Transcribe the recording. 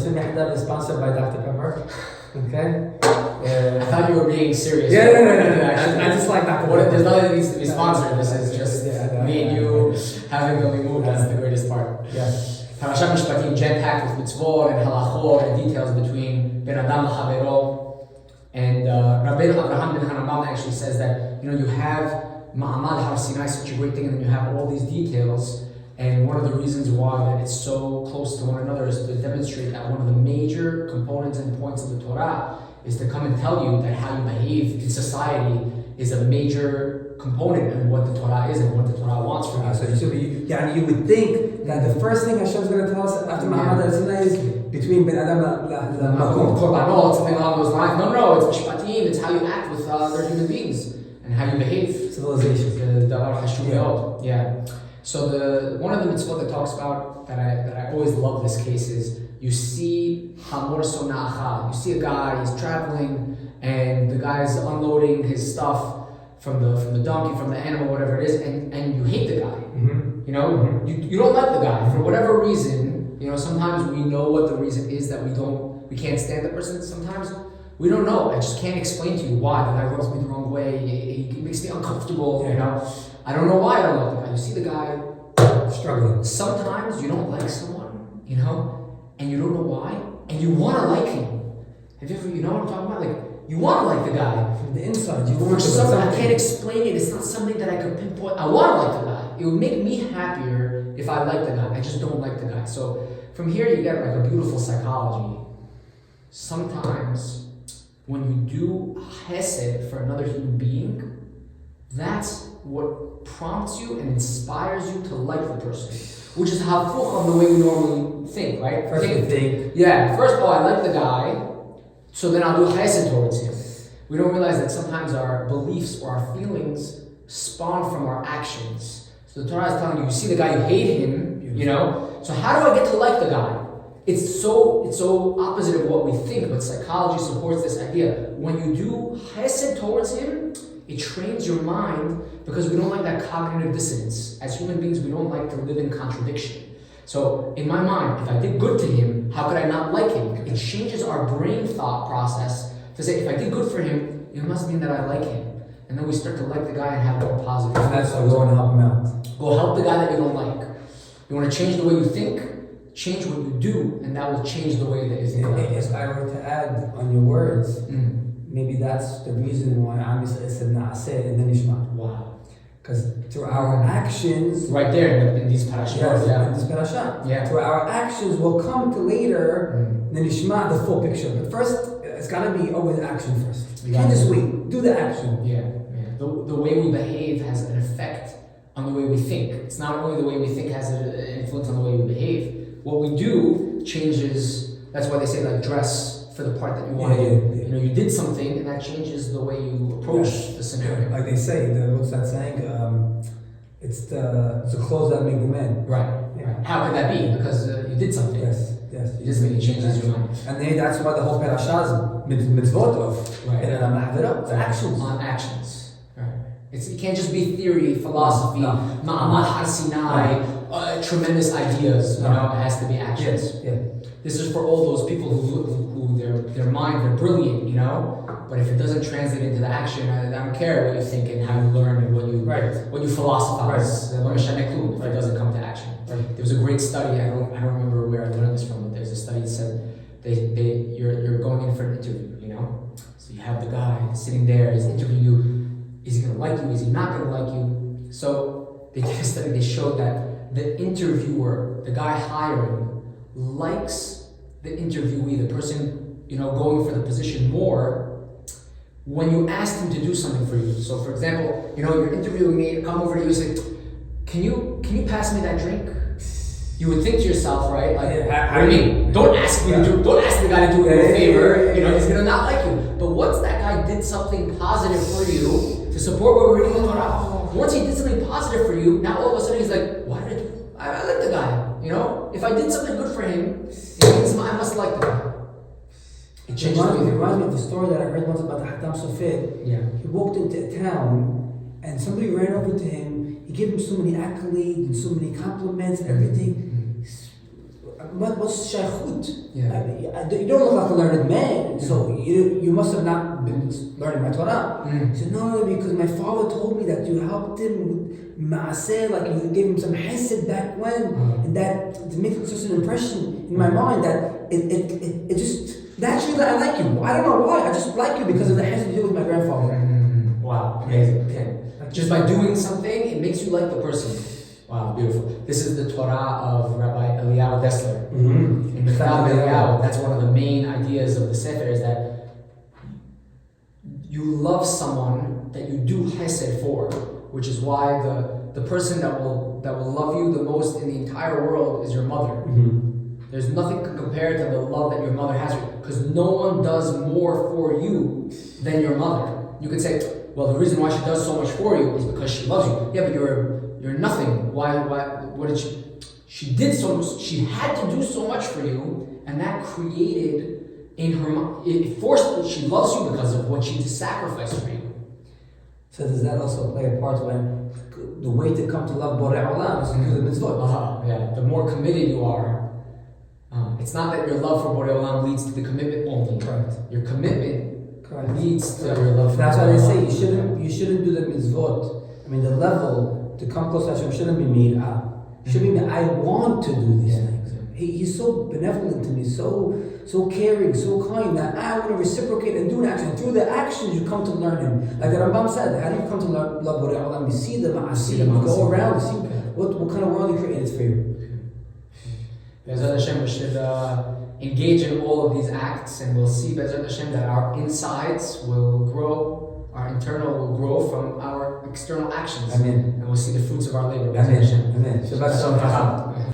Muslim Yahdav is sponsored by Dr. Pepper. Okay? I thought you were being serious. Yeah, no. I just like Dr. Pepper. There's nothing that needs to be sponsored. This is just me and you having a limud. That's the greatest part. Yeah. Perashat Mishpatim jam-packed with mitzvot and halachot and details between Ben Adam Chavero. And Rabbeinu Avraham ben Hanabam actually says that, you have Ma'amad Har Sinai, such a great thing, and then you have all these details. And one of the reasons why that it's so close to one another is to demonstrate that one of the major components and points of the Torah is to come and tell you that how you behave in society is a major component of what the Torah is and what the Torah wants from you. So you would think that the first thing Hashem is going to tell us after Ma'amad Har Sinai is between Ben Adam Makom, Korbanot, something along those lines. No, it's Mishpatim, it's how you act with other human beings and how you behave. Civilization. Yeah. So one of the mitzvot that talks about that I always love this case is you see Hamor Sona'acha. You see a guy, he's traveling, and the guy's unloading his stuff from the donkey, from the animal, whatever it is, and you hate the guy. Mm-hmm. You don't like the guy for whatever reason. Sometimes we know what the reason is that we can't stand the person. Sometimes we don't know. I just can't explain to you why. The guy rubs me the wrong way. He makes me uncomfortable. I don't know why I don't like the guy. You see the guy struggling. Sometimes you don't like someone, and you don't know why, and you want to like him. Have you ever, you know what I'm talking about? Like, you want to like the guy. From the inside. For something I can't explain it. It's not something that I could pinpoint. I want to like the guy. It would make me happier if I like the guy. I just don't like the guy. So from here you get like a beautiful psychology. Sometimes when you do chesed for another human being, that's what prompts you and inspires you to like the person, which is hafuch of the way we normally think, right? First of all, I like the guy, so then I'll do chesed towards him. We don't realize that sometimes our beliefs or our feelings spawn from our actions. So the Torah is telling you, you see the guy, you hate him, So how do I get to like the guy? It's so opposite of what we think, but psychology supports this idea. When you do chesed towards him, it trains your mind because we don't like that cognitive dissonance. As human beings, we don't like to live in contradiction. So in my mind, if I did good to him, how could I not like him? It changes our brain thought process to say, if I did good for him, it must mean that I like him. And then we start to like the guy and have more positive. And that's why we want to help him out. Go help the guy that you don't like. You want to change the way you think, change what you do, and that will change the way that you think. If I were to add on your words, maybe that's the reason why obviously it said na'aseh and then nishma. Wow. Because through our actions... Right there in these parashas. In this parashat. Yeah. Through our actions, we'll come to later, the nishma, the full picture. But first, it's got to be always action first. You can't just wait. Do the action. Yeah. The way we behave has an effect on the way we think. It's not only the way we think has an influence on the way we behave. What we do changes. That's why they say like dress for the part that you want to do. You did something and that changes the way you approach the scenario. Like they say, what's that saying? It's the clothes that make the man. Right. How could that be? Because you did something. Yes. You just made it changes your mind. And that's why the whole Perashat is mitzvot of. Right. It's actions. On actions. You can't just be theory, philosophy, Ma'amad Har Sinai, tremendous ideas. It has to be actions. Yeah. This is for all those people who their mind, they're brilliant, But if it doesn't translate into the action, I don't care what you think and how you learn and what you philosophize. Shenehem, if it doesn't come to action. Right. There was a great study. I don't remember where I learned this from, but there's a study that said you're going in for an interview. So you have the guy sitting there, he's interviewing you. Is he going to like you? Is he not going to like you? So they did a study, they showed that the interviewer, the guy hiring, likes the interviewee, the person, going for the position more when you ask him to do something for you. So for example, you're interviewing me, come over to you and say, can you pass me that drink? You would think to yourself, right? Like, what do you mean? Don't ask the guy to do you a favor. He's going to not like you. But once that guy did something positive for you, to support what we're reading in the Torah. Once he did something positive for you, now all of a sudden he's like, why did I do? I like the guy. If I did something good for him, it means I must like the guy. It reminds me of the story that I heard once about the Hakdam Sofit. Yeah. He walked into a town and somebody ran over to him. He gave him so many accolades and so many compliments and everything. what's shaykhut? Yeah. You don't look like a learned man, so you must have not been learning my Torah. He said, no, because my father told me that you helped him with ma'aseh, like you gave him some hesed back when, and that it makes such an impression in my mind that it just naturally I like you. I don't know why. I just like you because of the hesed you did with my grandfather. Wow, amazing. Okay. Just by doing something, it makes you like the person. Wow, beautiful. This is the Torah of Rabbi Eliyahu Dessler. In Mishpatim Eliyahu, that's one of the main ideas of the Sefer, is that you love someone that you do hesed for, which is why the person that will love you the most in the entire world is your mother. There's nothing compared to the love that your mother has for you, because no one does more for you than your mother. You could say, well, the reason why she does so much for you is because she loves you. Yeah, but you're nothing. Why? What did she? She did so. She had to do so much for you, and that created in her mind. It forced. She loves you because of what she sacrificed for you. So does that also play a part when the way to come to love Borei Olam is to do the mitzvot? Yeah. The more committed you are, it's not that your love for Borei Olam leads to the commitment only. Correct. Your commitment leads to your love for That's Borei why they say Olam. you shouldn't do the mitzvot. I mean, the level to come close to Hashem shouldn't be made up. Should be I want to do these things. He's so benevolent to me, so caring, so kind that I want to reciprocate and do an action. Through the actions you come to learn him. Like the Rambam said, how do you come to love Borei Olam? You see the ma'aseh, you go around, see what kind of world he created for you. Be'ezrat Hashem, we should engage in all of these acts, and we'll see Be'ezrat Hashem that our insides will grow, our internal will grow from our external actions. Amen. And we'll see the fruits of our labor. Amen. Amen. Shabbat Shalom.